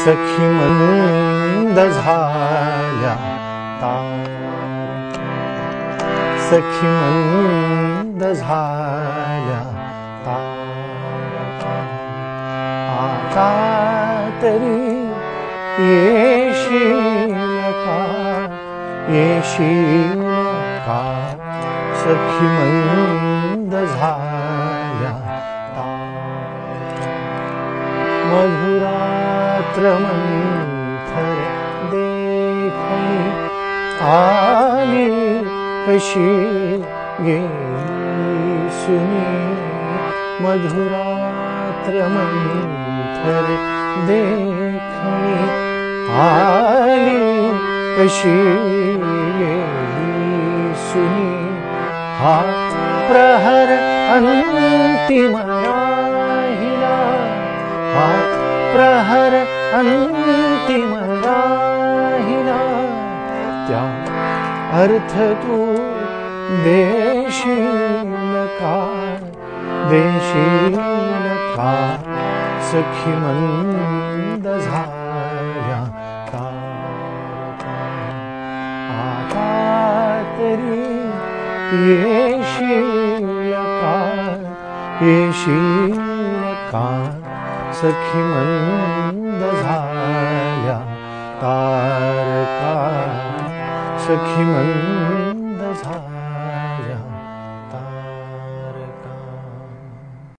सखी मंद झाल्या तारका, सखी मंद झाल्या तारका, आता तरी येशील का, येशील का, सखी मंद झाल्या तारका, मधुरात्र मंथर देखणी आली कशी गेली सुनी, मधुरात्र मंथर देखणी आली कशी गेली सुनी, हा प्रहर अंतिम राहिला, हा प्रहर अंतिम राहिला, त्या अर्थ तू देशील का, देशील का, सखी मंद झाल्या तारका, आता तरी येशील का, येशील का, सखी मंद झाल्या तारका, सखी मंद